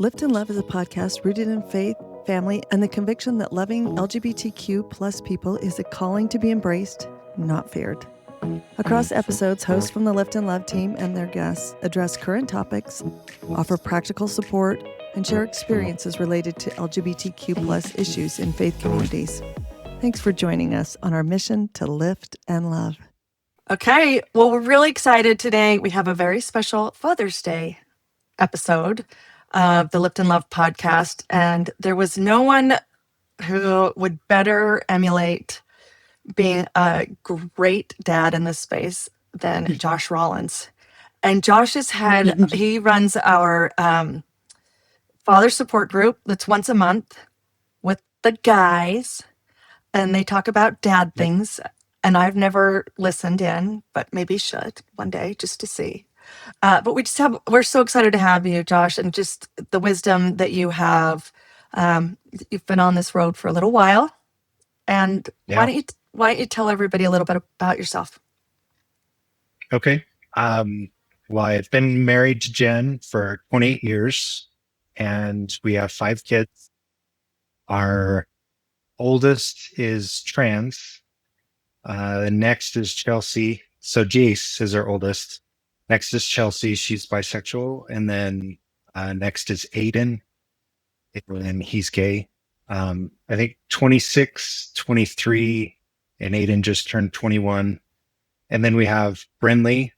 Lift+Love is a podcast rooted in faith, family, and the conviction that loving LGBTQ plus people is a calling to be embraced, not feared. Across episodes, hosts from the Lift+Love team and their guests address current topics, offer practical support, and share experiences related to LGBTQ plus issues in faith communities. Thanks for joining us on our mission to lift and love. Okay, well, we're really excited today. We have a very special Father's Day episode of the Lift+Love podcast, and there was no one who would better emulate being a great dad in this space than Josh Rollins. And Josh he runs our father support group that's once a month with the guys, and they talk about dad things. And I've never listened in, but maybe should one day just to see. But we're so excited to have you, Josh, and just the wisdom that you have. You've been on this road for a little while. And why don't you tell everybody a little bit about yourself? Okay. Well, I've been married to Jen for 28 years, and we have 5 kids. Our oldest is trans. The next is Chelsea. So Jace is our oldest. Next is Chelsea. She's bisexual. And then next is Aiden. And he's gay. I think 26, 23, and Aiden just turned 21. And then we have Brinley,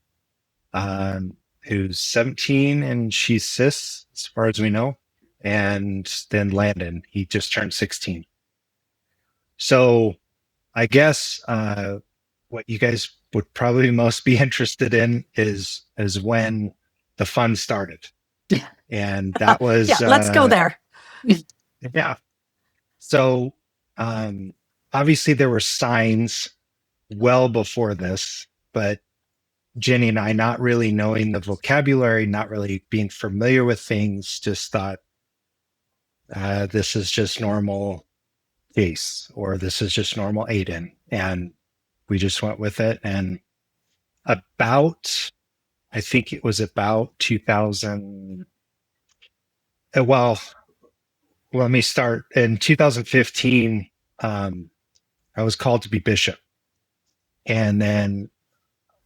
who's 17, and she's cis, as far as we know. And then Landon, he just turned 16. So I guess what you guys would probably most be interested in is when the fun started. And that was... let's go there. Yeah. So obviously there were signs well before this, but Jenny and I, not really knowing the vocabulary, not really being familiar with things, just thought this is just normal Jace, or this is just normal Aiden. And we just went with it. And I think it was about 2000. Well, let me start. In 2015, I was called to be bishop. And then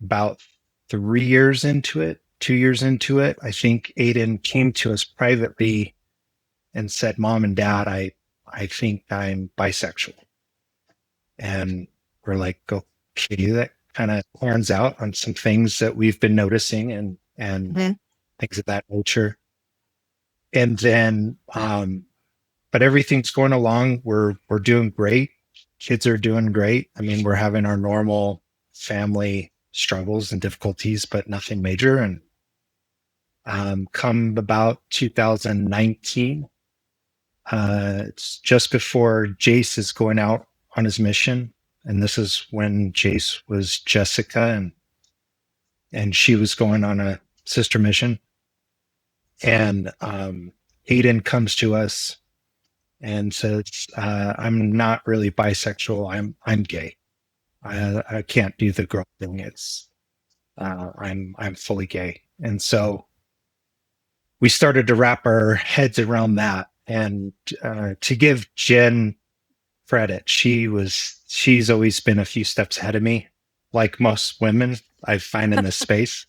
about 2 years into it, I think Aiden came to us privately and said, "Mom and Dad, I think I'm bisexual." And we're like, okay, that kind of turns out on some things that we've been noticing and things of that nature. And then, but everything's going along. We're doing great. Kids are doing great. I mean, we're having our normal family struggles and difficulties, but nothing major. And come about 2019, it's just before Jace is going out on his mission. And this is when Jace was Jessica and she was going on a sister mission. And Aiden comes to us and says, "I'm not really bisexual. I'm gay. I can't do the girl thing. I'm fully gay." And so we started to wrap our heads around that. And to give Jen credit, she's always been a few steps ahead of me, like most women I find in this space.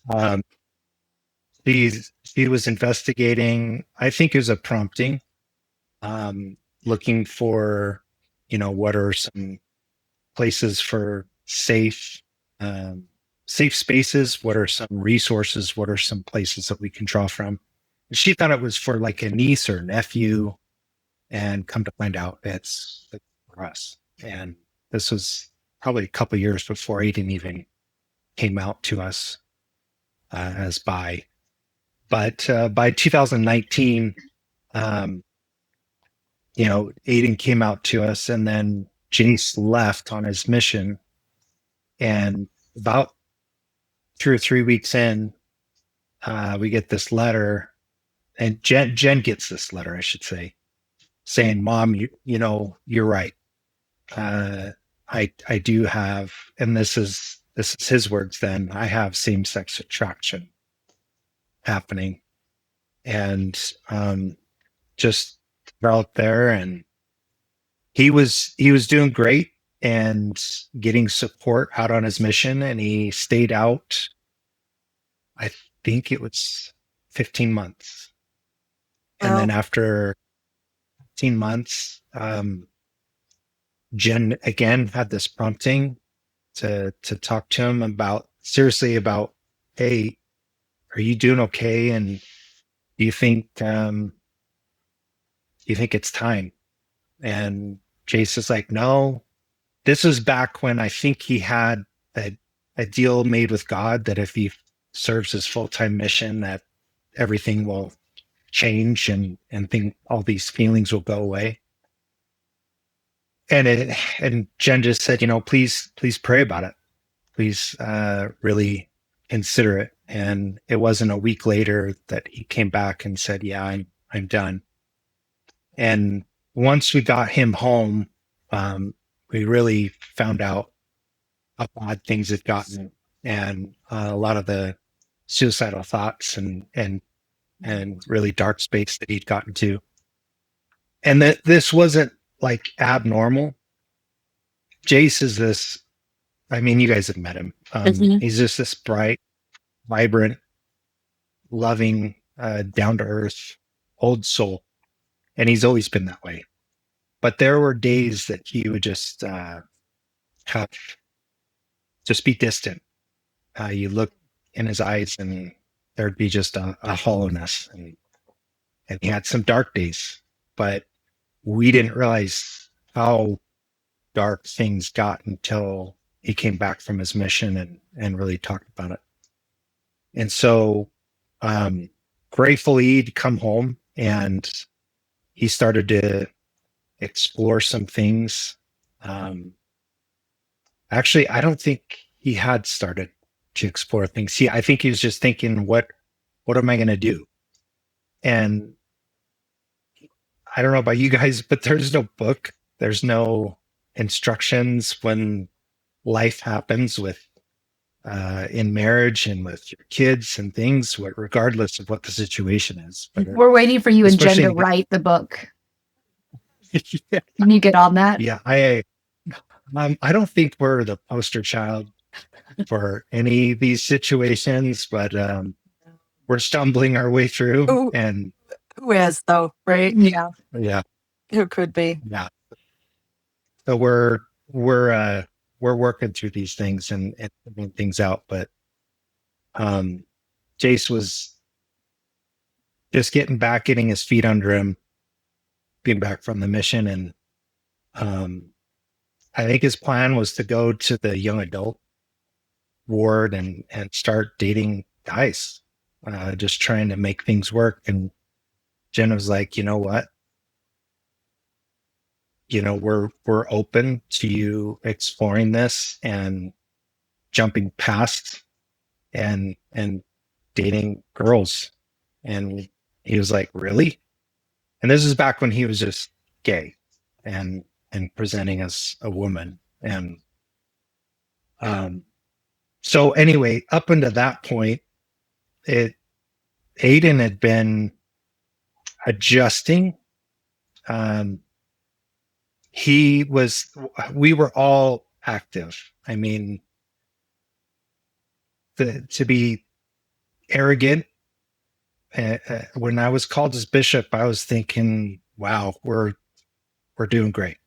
She was investigating, I think it was a prompting, looking for, what are some places for safe spaces? What are some resources? What are some places that we can draw from? She thought it was for like a niece or nephew, and come to find out it's for us. And this was probably a couple of years before Aiden even came out to us as bi. But by 2019, Aiden came out to us, and then Jace left on his mission. And about 2 or 3 weeks in, we get this letter, and Jen gets this letter, I should say, saying, "Mom, you're right. I do have," and this is his words then, "I have same-sex attraction happening." And just developed there, and he was doing great and getting support out on his mission, and he stayed out, I think it was 15 months. And Wow. then after 15 months, Jen again had this prompting to talk to him seriously about, hey, are you doing okay? And do you think it's time? And Jace is like, no. This was back when I think he had a deal made with God that if he serves his full-time mission, that everything will change and all these feelings will go away. And Jen just said, please pray about it. Please really consider it. And it wasn't a week later that he came back and said, yeah, I'm done. And once we got him home, we really found out how bad things had gotten, and a lot of the suicidal thoughts and really dark space that he'd gotten to. And that this wasn't like abnormal. Jace is this, I mean, you guys have met him. He's just this bright, vibrant, loving, down to earth, old soul. And he's always been that way. But there were days that he would just be distant. You look in his eyes and there'd be just a hollowness. And he had some dark days, but we didn't realize how dark things got until he came back from his mission and really talked about it. And so gratefully he'd come home and he started to explore some things. Actually, I don't think he had started to explore things. I think he was just thinking, what am I going to do? And I don't know about you guys, but there's no book. There's no instructions when life happens with in marriage and with your kids and things, regardless of what the situation is. But, we're waiting for you and Jen to write the book. Yeah. Can you get on that? Yeah, I don't think we're the poster child for any of these situations, but we're stumbling our way through. Ooh. And Who is though, right? Yeah. yeah, Who could be? yeah. So we're working through these things and figuring things out. But Jace was just getting his feet under him, being back from the mission, and I think his plan was to go to the young adult ward and start dating guys, just trying to make things work. And Jen was like, you know what? We're open to you exploring this and jumping past and dating girls. And he was like, really? And this is back when he was just gay and presenting as a woman. And so anyway, up until that point, Aiden had been adjusting. We were all active. I mean, to be arrogant, when I was called as bishop, I was thinking, wow, we're doing great.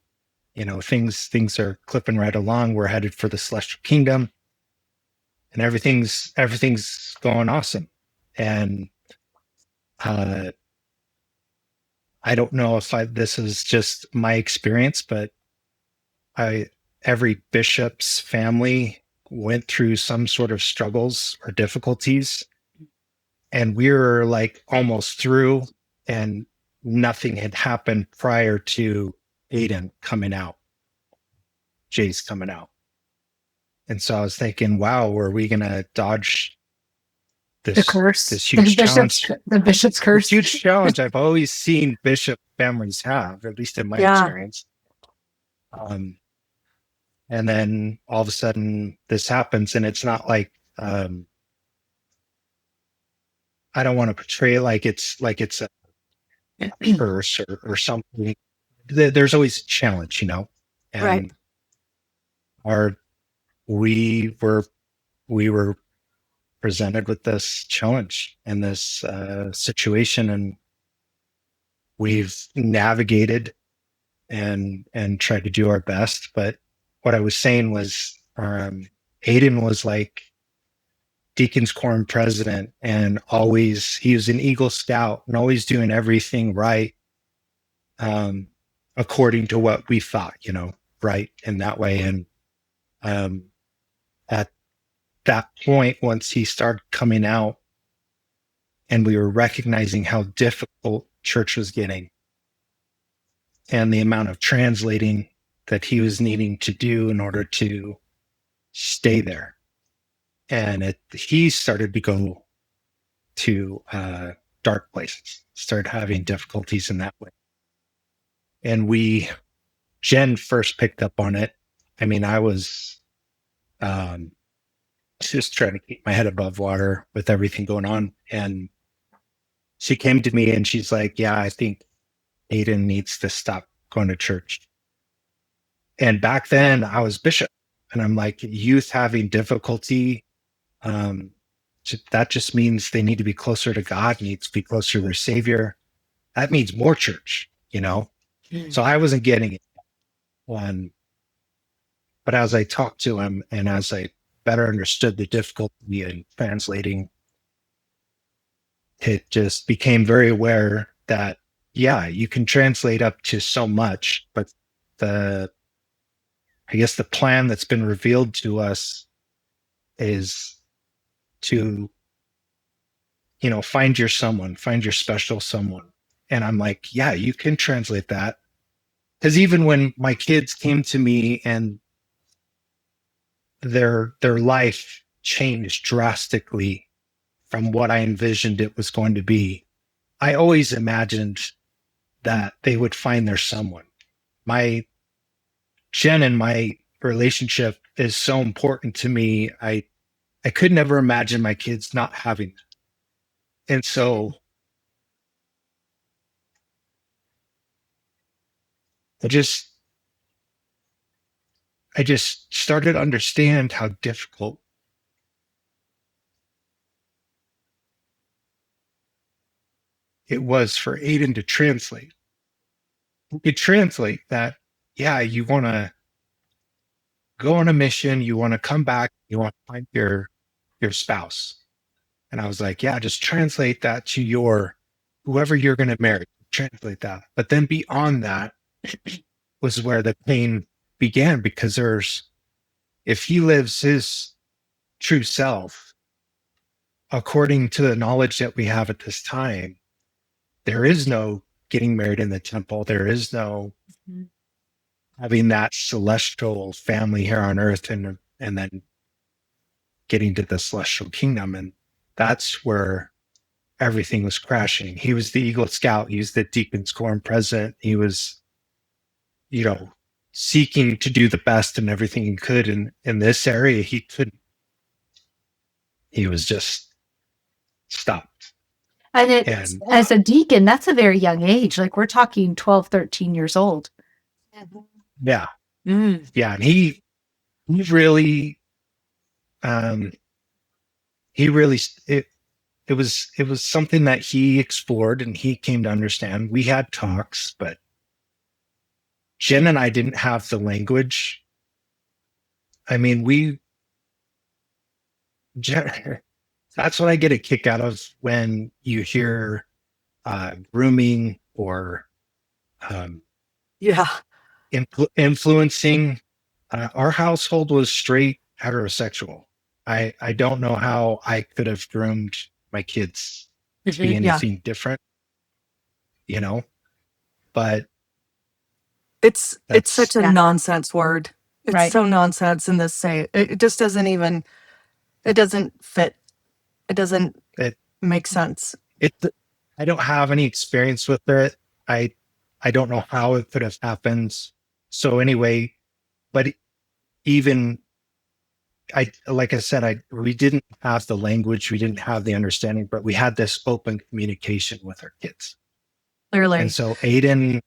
Things are clipping right along. We're headed for the celestial kingdom and everything's going awesome. And I don't know if this is just my experience, but every bishop's family went through some sort of struggles or difficulties, and we were like almost through, and nothing had happened prior to Aiden coming out, Jace coming out. And so I was thinking, wow, were we going to dodge the curse, this huge challenge? The bishop's curse. This huge challenge I've always seen bishop families have, at least in my experience. And then all of a sudden this happens, and it's not like, I don't want to portray it like it's curse or something. There's always a challenge, and Right. we were presented with this challenge and this situation, and we've navigated and tried to do our best. But what I was saying was, Aiden was like Deacon's Quorum president, and he was an Eagle Scout and always doing everything right, according to what we thought, right in that way. And at that point, once he started coming out and we were recognizing how difficult church was getting and the amount of translating that he was needing to do in order to stay there. And he started to go to dark places, started having difficulties in that way. And Jen first picked up on it. I mean, I was just trying to keep my head above water with everything going on. And she came to me and she's like, yeah, I think Aiden needs to stop going to church. And back then I was bishop, and I'm like, youth having difficulty, that just means they need to be closer to God, needs to be closer to their Savior. That means more church, So I wasn't getting it. But as I talked to him and as I better understood the difficulty in translating, it just became very aware that, yeah, you can translate up to so much, but I guess the plan that's been revealed to us is to, find your special someone. And I'm like, yeah, you can translate that. Because even when my kids came to me and their life changed drastically from what I envisioned it was going to be, I always imagined that they would find their someone. Jen and my relationship is so important to me. I could never imagine my kids not having it. And so I just started to understand how difficult it was for Aiden to translate. He could translate that, yeah, you want to go on a mission, you want to come back, you want to find your spouse. And I was like, yeah, just translate that to whoever you're going to marry, translate that. But then beyond that was where the pain began, because if he lives his true self, according to the knowledge that we have at this time, there is no getting married in the temple. There is no having that celestial family here on earth and then getting to the celestial kingdom. And that's where everything was crashing. He was the Eagle Scout. He was the Deacon's Quorum president. He was, seeking to do the best in everything he could. And in this area, he couldn't. He was just stopped. And as a deacon, that's a very young age. Like we're talking 12, 13 years old. Yeah. Yeah. And he really, it was something that he explored and he came to understand. We had talks, but Jen and I didn't have the language. I mean, that's what I get a kick out of when you hear grooming or influencing. Our household was straight heterosexual. I don't know how I could have groomed my kids to be anything different, but it's such a nonsense word. It's so nonsense in this it just doesn't even, it doesn't fit. It doesn't make sense. I don't have any experience with it. I don't know how it could have happened. So anyway, but even like I said, we didn't have the language, we didn't have the understanding, but we had this open communication with our kids. Clearly. And so Aiden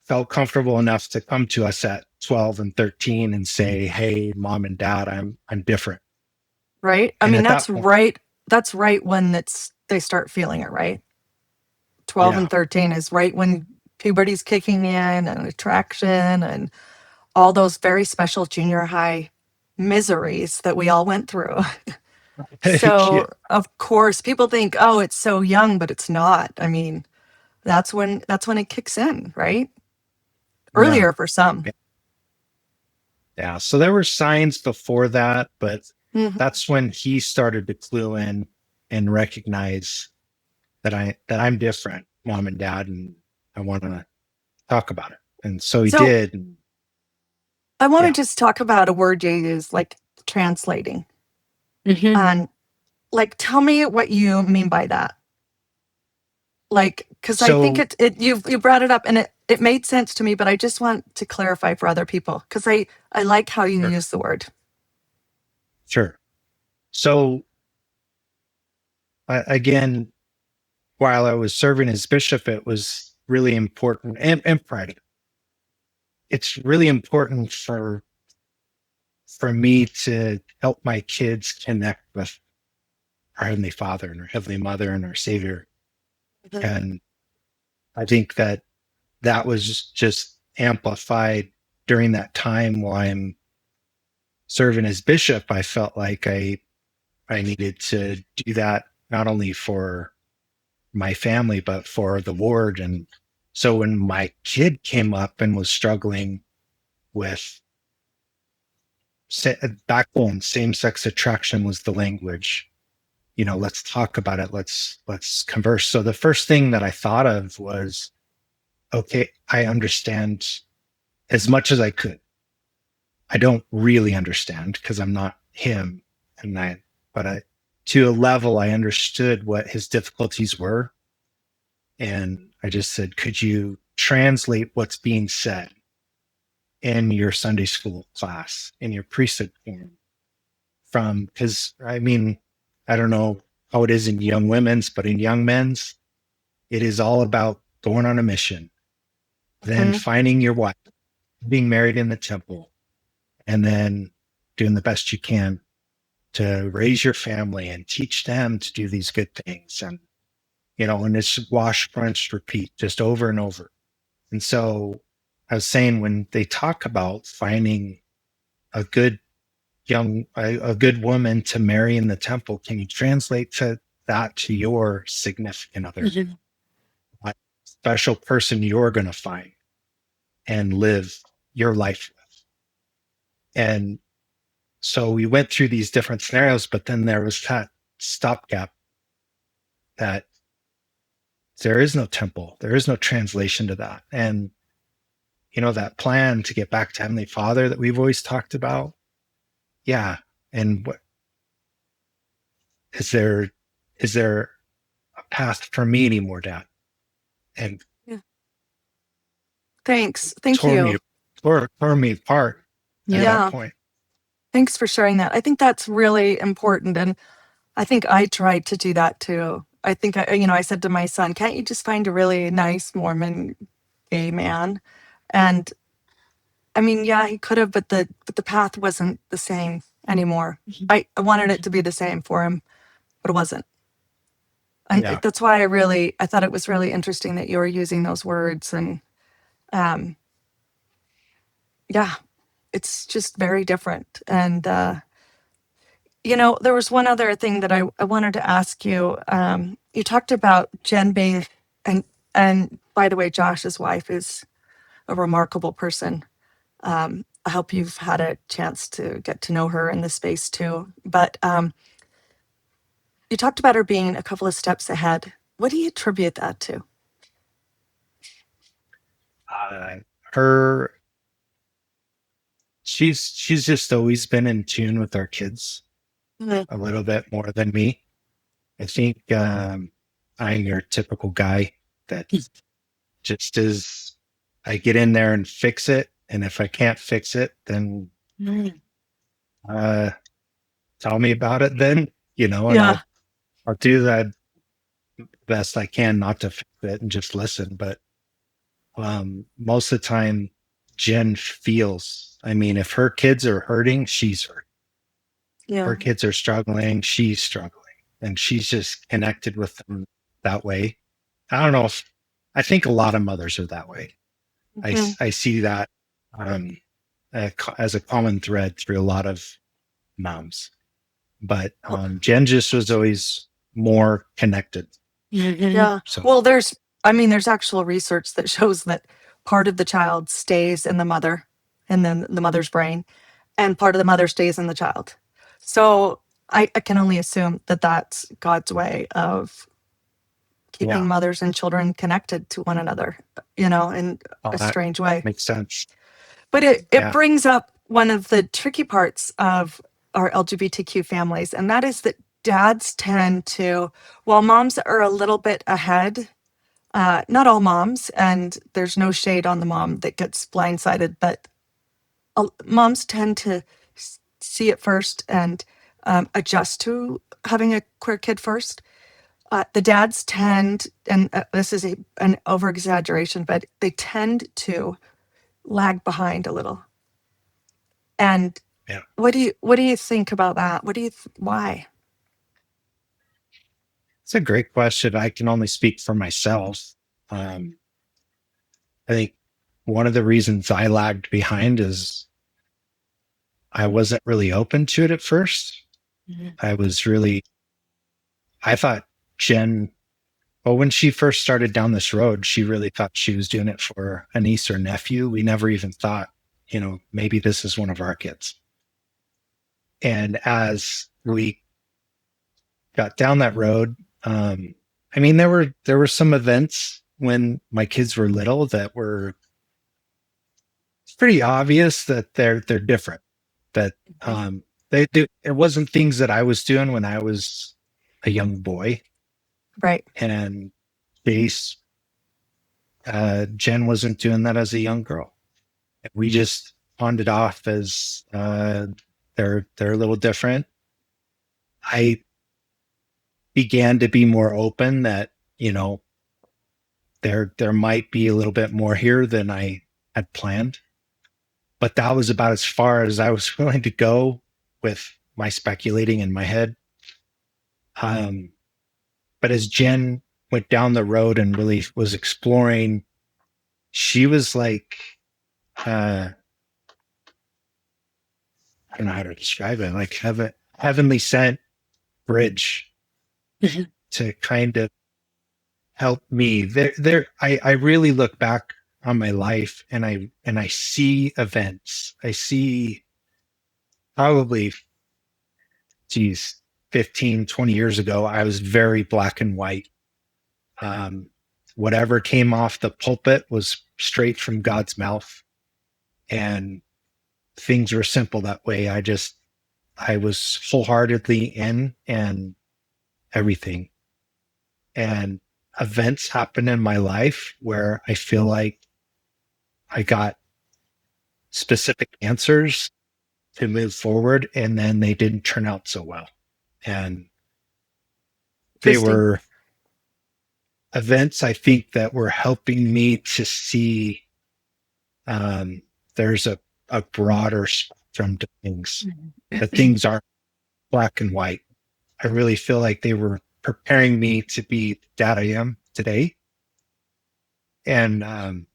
felt comfortable enough to come to us at 12 and 13 and say, "Hey, mom and dad, I'm different." Right. I And mean, at that that's point, right. That's right when they start feeling it, right? 12 yeah, and 13 is right when puberty's kicking in and attraction and all those very special junior high miseries that we all went through. yeah, So, of course, people think, "Oh, it's so young," but it's not. I mean, that's when it kicks in, right? yeah, Earlier for some. yeah. So there were signs before that, but Mhm. that's when he started to clue in and recognize that I'm different, mom and dad, and I want to talk about it. And so he So, did. And I want to yeah. just talk about a word you use, like translating. Mhm. And like, tell me what you mean by that. Like, because I think So you brought it up and it made sense to me, but I just want to clarify for other people because I like how you sure, use the word. sure. So again, while I was serving as bishop, it was really important, and Friday. It's really important for me to help my kids connect with our Heavenly Father and our Heavenly Mother and our Savior. Mhm. And I think that was just amplified during that time while I'm serving as bishop. I felt like I needed to do that not only for my family, but for the ward. And so when my kid came up and was struggling with back then, same sex attraction was the language. Let's talk about it. Let's converse. So the first thing that I thought of was, okay, I understand as much as I could. I don't really understand because I'm not him, but to a level, I understood what his difficulties were. And I just said, could you translate what's being said in your Sunday school class, in your priesthood form? Because I mean, I don't know how it is in young women's, but in young men's, it is all about going on a mission, then Mhm. finding your wife, being married in the temple, and then doing the best you can to raise your family and teach them to do these good things. And it's wash, rinse, repeat just over and over. And so I was saying when they talk about finding a good a good woman to marry in the temple, can you translate that to your significant other, Mhm. what special person you're going to find and live your life with? And so we went through these different scenarios, but then there was that stopgap that there is no temple, there is no translation to that. And that plan to get back to Heavenly Father that we've always talked about. Yeah. And what is there a path for me anymore, Dad? And Yeah. Thanks. Thank tore me you. tore me apart at Yeah. that Yeah. point. Thanks for sharing that. I think that's really important. And I think I tried to do that too. I think I said to my son, "Can't you just find a really nice Mormon gay man?" And I mean, yeah, he could have, but the path wasn't the same anymore. I wanted it to be the same for him, but it wasn't. And Yeah. that's why I thought it was really interesting that you were using those words. And um, yeah, it's just very different. And there was one other thing that I wanted to ask you. You talked about Jen being, and by the way, Josh's wife is a remarkable person. I hope you've had a chance to get to know her in the space too. But you talked about her being a couple of steps ahead. What do you attribute that to? Uh, her she's just always been in tune with our kids Mhm. a little bit more than me. I think I'm your typical guy that just is. I get in there and fix it, and if I can't fix it, then uh, tell me about it. Then and Yeah. I'll do that. best I can not to fix it and just listen. But most of the time, Jen feels. I mean, if her kids are hurting, she's hurting. Yeah. Her kids are struggling, she's struggling, and she's just connected with them that way. I don't know if I think a lot of mothers are that way. I see that as a common thread through a lot of moms. But Jen just was always more connected. Yeah. So, Well, there's actual research that shows that part of the child stays in the mother and then the mother's brain, and part of the mother stays in the child. So I can only assume that that's God's way of keeping Yeah. mothers and children connected to one another, in a that strange way. makes sense. But it Yeah. brings up one of the tricky parts of our LGBTQ families, and that is that dads tend to, while moms are a little bit ahead, not all moms, and there's no shade on the mom that gets blindsided, but moms tend to see it first and adjust to having a queer kid first. The dads tend, and this is an over-exaggeration, but they tend to lag behind a little. And Yeah. what do you think about that? Why? It's a great question. I can only speak for myself. I think one of the reasons I lagged behind is I wasn't really open to it at first. I thought Jen, well, when she first started down this road, she really thought she was doing it for a niece or nephew. We never even thought, maybe this is one of our kids. And as we got down that road, there were some events when my kids were little that were pretty obvious that they're different. That they do. It wasn't things that I was doing when I was a young boy, Right. and Jace, Jen wasn't doing that as a young girl. We just pawned it off as they're a little different. I began to be more open that there might be a little bit more here than I had planned, but that was about as far as I was willing to go with my speculating in my head. But as Jen went down the road and really was exploring, she was like, I don't know how to describe it, like heavenly sent bridge to kind of help me. I really look back on my life and I see events. I see probably, 15, 20 years ago, I was very black and white. Whatever came off the pulpit was straight from God's mouth. And things were simple that way. I was wholeheartedly in and everything. And events happen in my life where I feel like I got specific answers to move forward, and then they didn't turn out so well. And they were events, I think, that were helping me to see there's a broader spectrum to things. That things aren't black and white. I really feel like they were preparing me to be the dad I am today. And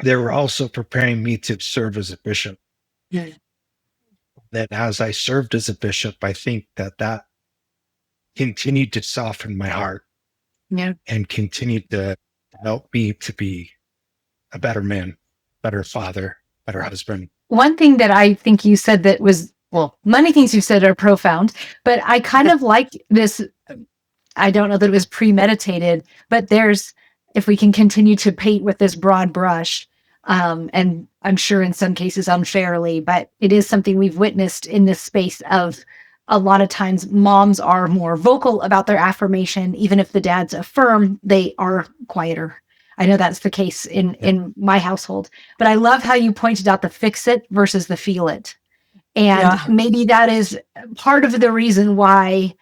they were also preparing me to serve as a bishop. Yeah. That as I served as a bishop, I think that continued to soften my heart. Yeah. And continued to help me to be a better man, better father, better husband. One thing that I think you said that was, well, many things you said are profound, but I kind of like this. I don't know that it was premeditated, but if we can continue to paint with this broad brush, and I'm sure in some cases unfairly, but it is something we've witnessed in this space of a lot of times moms are more vocal about their affirmation. Even if the dads affirm, they are quieter. I know that's the case in my household, but I love how you pointed out the fix it versus the feel it. And maybe that is part of the reason why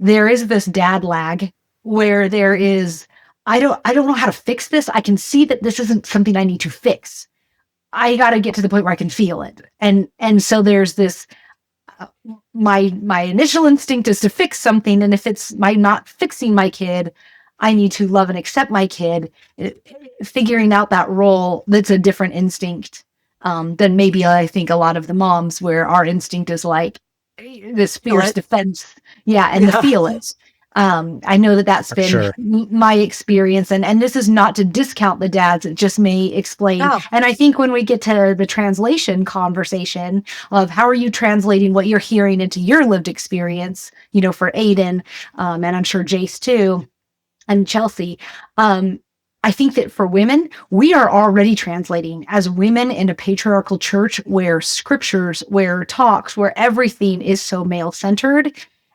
there is this dad lag where there is, I don't know how to fix this. I can see that this isn't something I need to fix. I got to get to the point where I can feel it. And so there's this, my initial instinct is to fix something. And if it's my not fixing my kid, I need to love and accept my kid. Figuring out that role, that's a different instinct than maybe I think a lot of the moms, where our instinct is like this fierce defense. Yeah. And the feel it. I know that that's been my experience, and this is not to discount the dads. It just may explain. Oh. And I think when we get to the translation conversation of how are you translating what you're hearing into your lived experience, you know, for Aiden, and I'm sure Jace too, and Chelsea, I think that for women, we are already translating as women in a patriarchal church where scriptures, where talks, where everything is so male centered.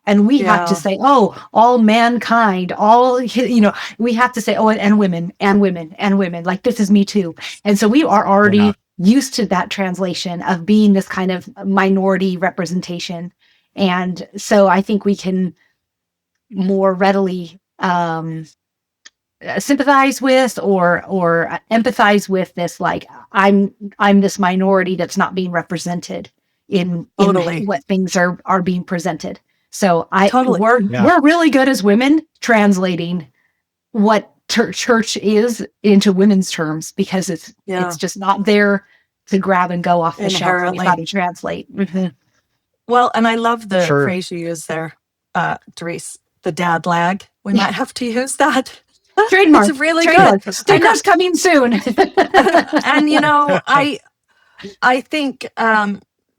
And we have to say, oh, all mankind, all, you know, we have to say, oh, and women, and women, and women, like this is me too. And so we are already used to that translation of being this kind of minority representation. And so I think we can more readily sympathize with or empathize with this, like I'm this minority that's not being represented in what things are being presented. So we're really good as women translating what church is into women's terms, because it's just not there to grab and go off the shelf. We got to translate. Mm-hmm. Well, and I love the phrase you used there, Darice, the dad lag. We might have to use that. Trademark. It's really Trademark. good. Stickers coming soon. And you know, I think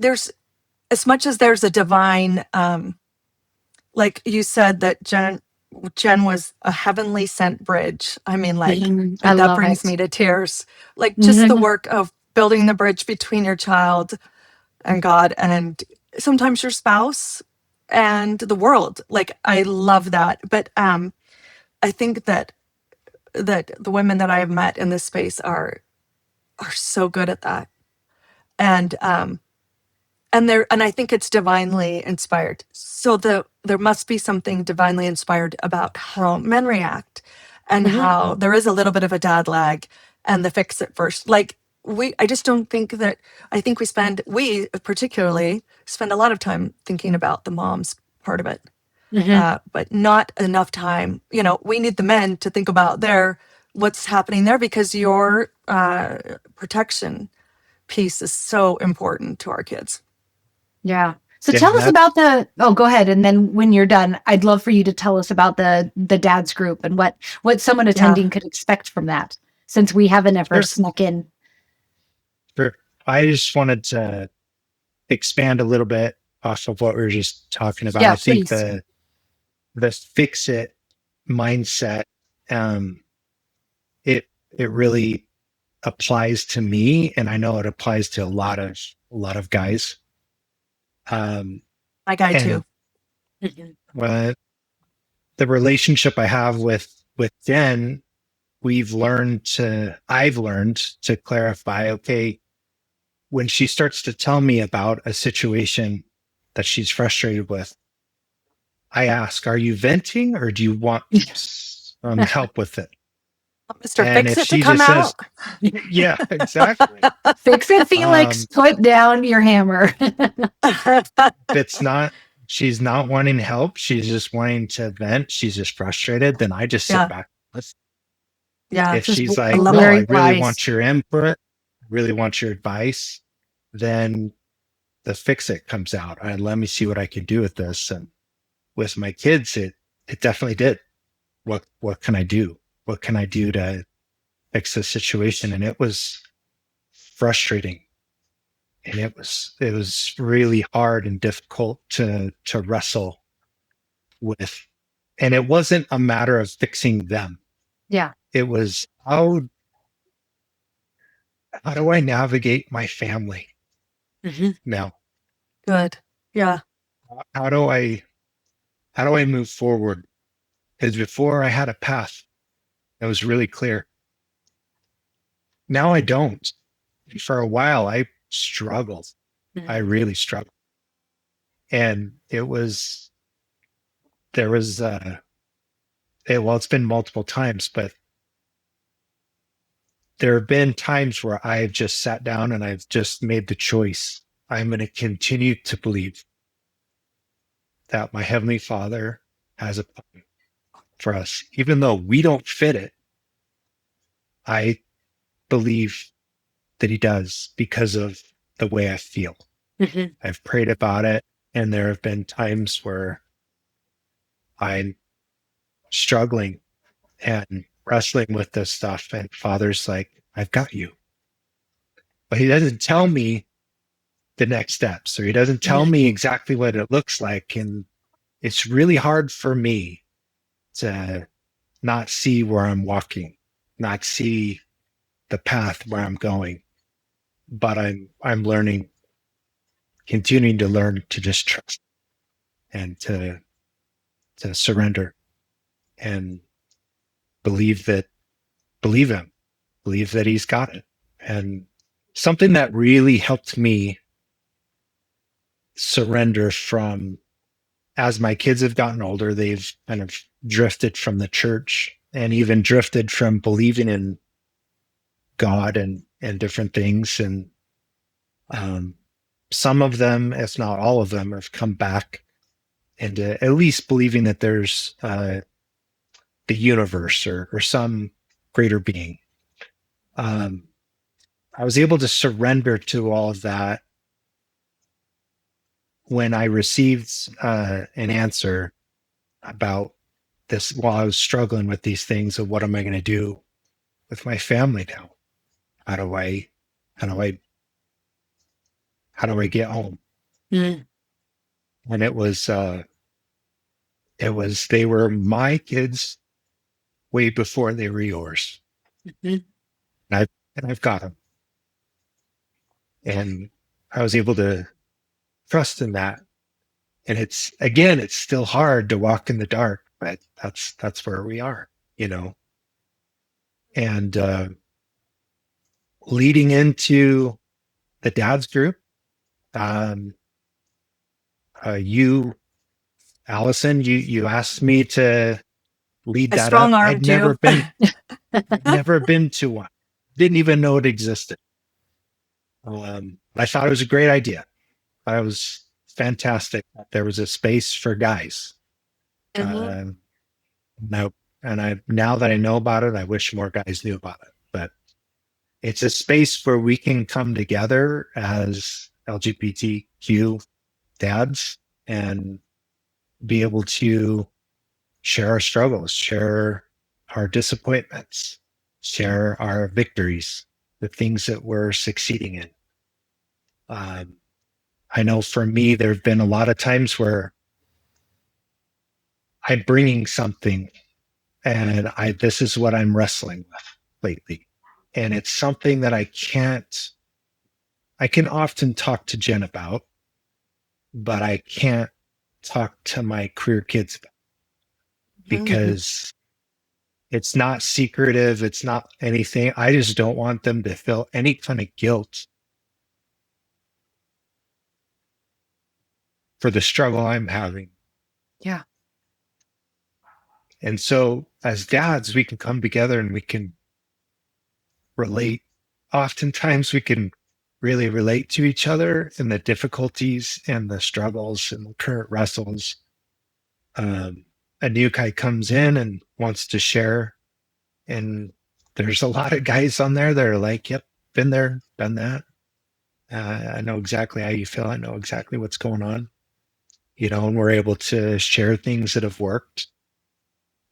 there's, as much as there's a divine, like you said that Jen was a heavenly sent bridge. I mean, like that brings me to tears. Like just the work of building the bridge between your child and God, and sometimes your spouse and the world. Like I love that. But I think that the women that I have met in this space are so good at that. And I think it's divinely inspired. So there must be something divinely inspired about how men react, and how there is a little bit of a dad lag and the fix it first. Like I just don't think that, I think we particularly spend a lot of time thinking about the mom's part of it, but not enough time. You know, we need the men to think about what's happening there, because your protection piece is so important to our kids. Yeah. So tell us about go ahead. And then when you're done, I'd love for you to tell us about the dad's group and what someone attending could expect from that, since we haven't ever snuck in. Sure. I just wanted to expand a little bit off of what we were just talking about. I think the fix it mindset, it really applies to me, and I know it applies to a lot of guys. My guy too. Well, the relationship I have with Jen, I've learned to clarify, okay, when she starts to tell me about a situation that she's frustrated with, I ask, are you venting, or do you want help with it? Mr. Fix It to come out. Yeah, exactly. Fix it, Felix. Put down your hammer. It's not, she's not wanting help. She's just wanting to vent. She's just frustrated. Then I just sit back and listen. Yeah. If she's like, no, I really want your input, really want your advice, then the fix it comes out. Let me see what I can do with this. And with my kids, it definitely did. What can I do? What can I do to fix the situation? And it was frustrating, and it was really hard and difficult to wrestle with. And it wasn't a matter of fixing them. Yeah. It was, how do I navigate my family now? Good. Yeah. How do I move forward? Because before I had a path that was really clear. Now I don't. For a while, I struggled. I really struggled. And it was it's been multiple times, but there have been times where I've just sat down and I've just made the choice. I'm going to continue to believe that my Heavenly Father has a plan for us. Even though we don't fit it, I believe that He does because of the way I feel. Mhm. I've prayed about it, and there have been times where I'm struggling and wrestling with this stuff, and Father's like, I've got you. But He doesn't tell me the next steps, or He doesn't tell me exactly what it looks like. And it's really hard for me to not see where I'm walking, not see the path where I'm going. But I'm learning, continuing to learn to just trust and to surrender and believe Him, believe that He's got it. And something that really helped me surrender from, as my kids have gotten older, they've kind of drifted from the church and even drifted from believing in God and different things. And some of them, if not all of them, have come back into at least believing that there's the universe or some greater being. I was able to surrender to all of that when I received an answer about this while I was struggling with these things of what am I going to do with my family now? How do I get home? Mm. And it was they were my kids way before they were yours. Mhm. And I've got them. And I was able to trust in that. And it's still hard to walk in the dark, but that's where we are, you know. And leading into the dad's group, you, Allison, you asked me to lead I that strong up. armed you. Never been to one. Didn't even know it existed. I thought it was a great idea. I was fantastic. There was a space for guys. Mhm. No, now that I know about it, I wish more guys knew about it. But it's a space where we can come together as LGBTQ dads and be able to share our struggles, share our disappointments, share our victories, the things that we're succeeding in. I know for me, there have been a lot of times where I'm bringing something and this is what I'm wrestling with lately. And it's something that I can often talk to Jen about, but I can't talk to my queer kids about because it's not secretive. It's not anything. I just don't want them to feel any kind of guilt for the struggle I'm having. Yeah. And so as dads, we can come together and we can relate. Oftentimes we can really relate to each other in the difficulties and the struggles and the current wrestles. A new guy comes in and wants to share, and there's a lot of guys on there that are like, yep, been there, done that. I know exactly how you feel. I know exactly what's going on, you know, and we're able to share things that have worked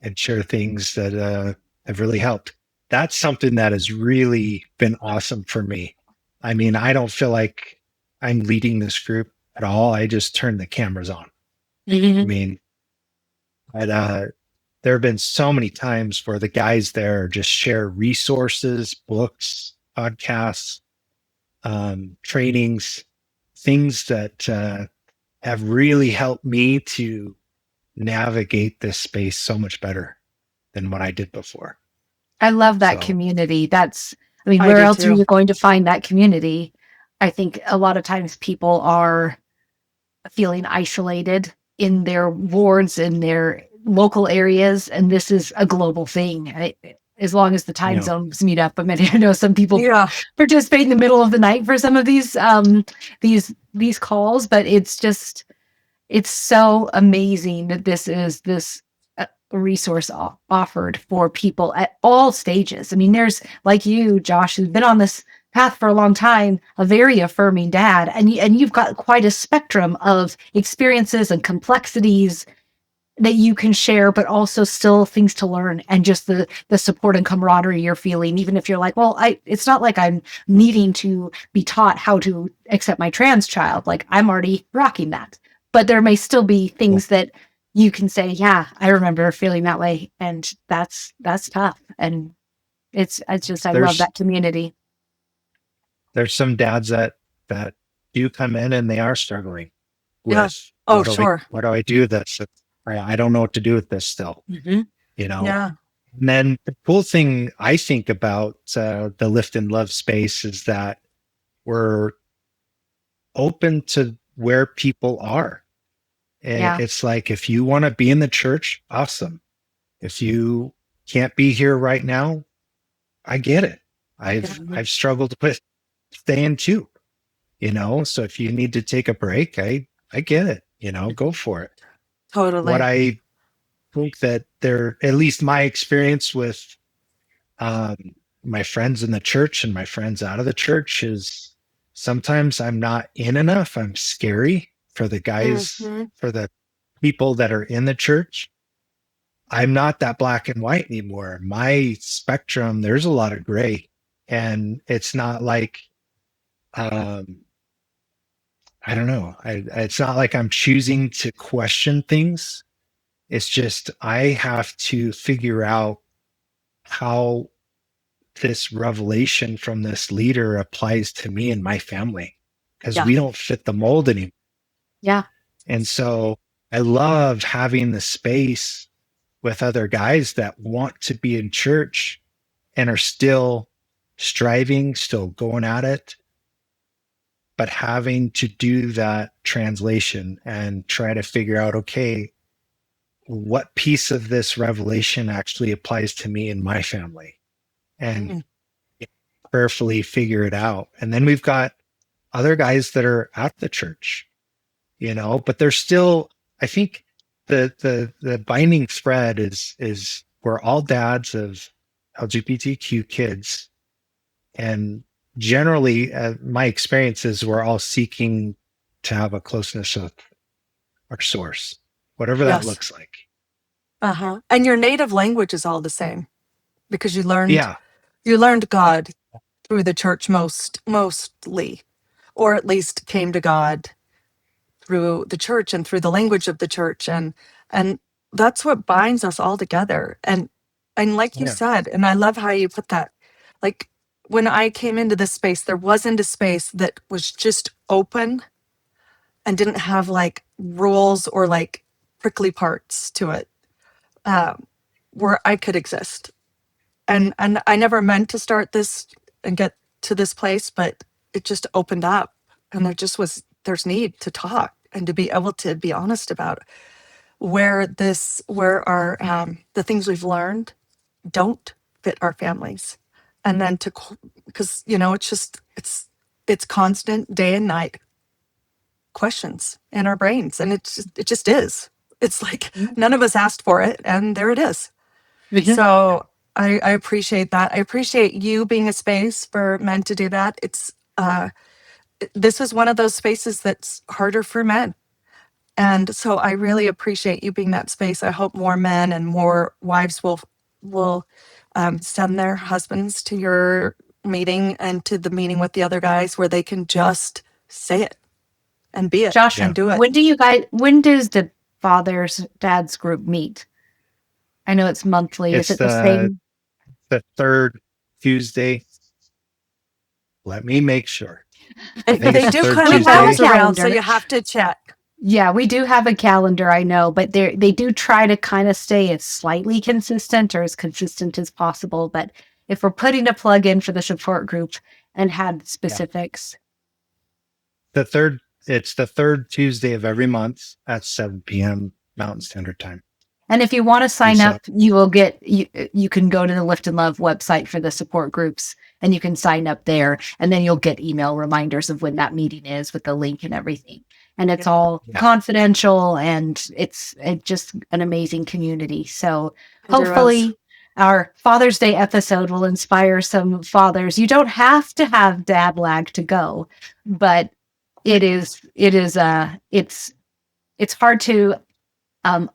and share things that have really helped. That's something that has really been awesome for me. I mean, I don't feel like I'm leading this group at all. I just turn the cameras on. I mean, there have been so many times where the guys there just share resources, books, podcasts, trainings, things that have really helped me to navigate this space so much better than what I did before. I love that So- community. I mean, I where do else are too. you going to find that community? I think a lot of times people are feeling isolated in their wards, in their local areas, and this is a global thing. As long as the time zones meet up. I mean, I know some people participate in the middle of the night for some of these calls, but it's so amazing that this is this resource offered for people at all stages. I mean, there's, like you, Josh, who's been on this path for a long time, a very affirming dad, and you've got quite a spectrum of experiences and complexities that you can share, but also still things to learn, and just the support and camaraderie you're feeling, even if you're like, well, it's not like I'm needing to be taught how to accept my trans child. Like, I'm already rocking that. But there may still be things that you can say, yeah, I remember feeling that way. And that's tough. And I love that community. There's some dads that do come in and they are struggling with, what do I do with this? I don't know what to do with this still, Yeah. And then the cool thing I think about the Lift and Love space is that we're open to where people are. And it's like, if you want to be in the church, awesome. If you can't be here right now, I get it. I've struggled with staying too, so if you need to take a break, I get it, go for it. Totally. What I think that at least my experience with my friends in the church and my friends out of the church is sometimes I'm not in enough. I'm scary for the guys, for the people that are in the church. I'm not that black and white anymore. My spectrum, there's a lot of gray, and it's not like, I don't know. It's not like I'm choosing to question things. It's just, I have to figure out how this revelation from this leader applies to me and my family, because we don't fit the mold anymore. Yeah. And so I love having the space with other guys that want to be in church and are still striving, still going at it, but having to do that translation and try to figure out, okay, what piece of this revelation actually applies to me and my family, and prayerfully figure it out. And then we've got other guys that are at the church, but they're still, I think the binding thread is we're all dads of LGBTQ kids. And generally, my experience is we're all seeking to have a closeness of our source, whatever that looks like. And your native language is all the same, because you learned God through the church mostly, or at least came to God through the church and through the language of the church, and that's what binds us all together. And like you said, and I love how you put that, like, when I came into this space, there wasn't a space that was just open and didn't have like rules or like prickly parts to it, where I could exist. And I never meant to start this and get to this place, but it just opened up, and there's need to talk and to be able to be honest about where our the things we've learned don't fit our families. And then because it's constant day and night questions in our brains, and it just is. It's like none of us asked for it, and there it is. So I appreciate that. I appreciate you being a space for men to do that. It's this is one of those spaces that's harder for men. And so I really appreciate you being that space. I hope more men and more wives will send their husbands to your meeting and to the meeting with the other guys, where they can just say it and be it. Josh, and do it. When does the fathers dads group meet? I know it's monthly. Is it the same? The third Tuesday. Let me make sure. They do kind of bounce around, so you have to check. Yeah, we do have a calendar, I know, but they do try to kind of stay as slightly consistent, or as consistent as possible. But if we're putting a plug in for the support group and had specifics. It's the third Tuesday of every month at 7 p.m. Mountain Standard Time. And if you want to sign So- up, you can go to the Lift and Love website for the support groups and you can sign up there, and then you'll get email reminders of when that meeting is with the link and everything. And it's all confidential, and it's just an amazing community. So hopefully our Father's Day episode will inspire some fathers. You don't have to have dad lag to go, but it's hard to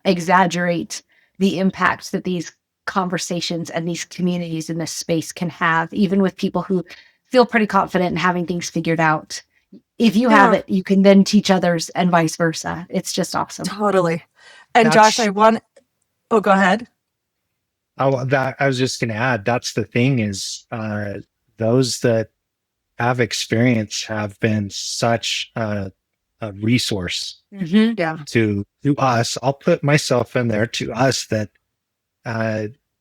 exaggerate the impact that these conversations and these communities in this space can have, even with people who feel pretty confident in having things figured out. If you have it, you can then teach others, and vice versa. It's just awesome. Totally. And That's- Josh, go ahead. I was just going to add, that's the thing is those that have experience have been such a resource Mm-hmm. Yeah. to us. I'll put myself in there, to us that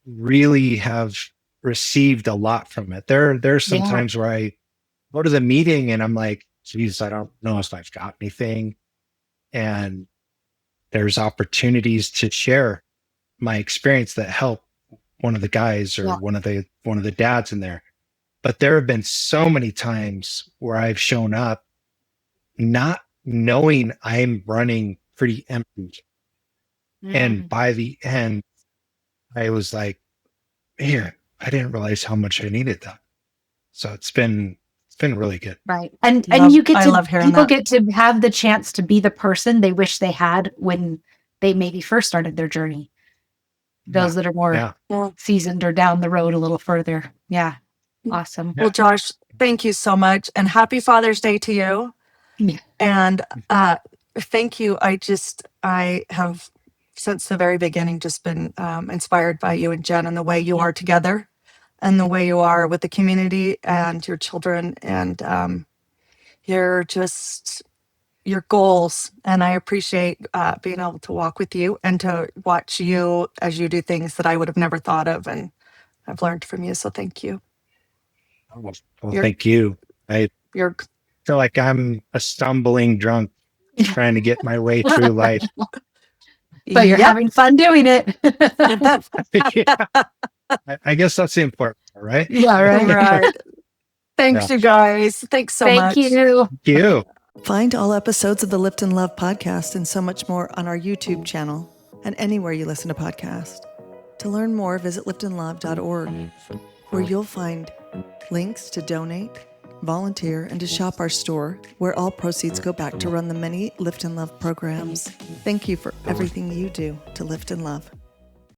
really have received a lot from it. There's some times where I go to the meeting and I'm like, geez, I don't know if I've got anything. And there's opportunities to share my experience that help one of the guys or one of the dads in there. But there have been so many times where I've shown up not knowing I'm running pretty empty. And by the end, I was like, man, I didn't realize how much I needed that. So it's been really good. Right. And I love hearing people that. get to have the chance to be the person they wish they had when they maybe first started their journey. Those that are more seasoned or down the road a little further. Yeah. Awesome. Well, Josh, thank you so much. And happy Father's Day to you. Yeah. And thank you. I have since the very beginning just been inspired by you and Jen and the way you are together and the way you are with the community and your children and your goals. And I appreciate being able to walk with you and to watch you as you do things that I would have never thought of. And I've learned from you. So thank you. Well, thank you. I You're feel like I'm a stumbling drunk trying to get my way through life. But you're having fun doing it. I guess that's the important part, right? Yeah, right. Right. Thanks, you guys. Thanks so much. Thank you. Thank you. Find all episodes of the Lift and Love podcast and so much more on our YouTube channel and anywhere you listen to podcasts. To learn more, visit liftandlove.org, where you'll find links to donate, volunteer, and to shop our store, where all proceeds go back to run the many Lift and Love programs. Thank you for everything you do to lift and love.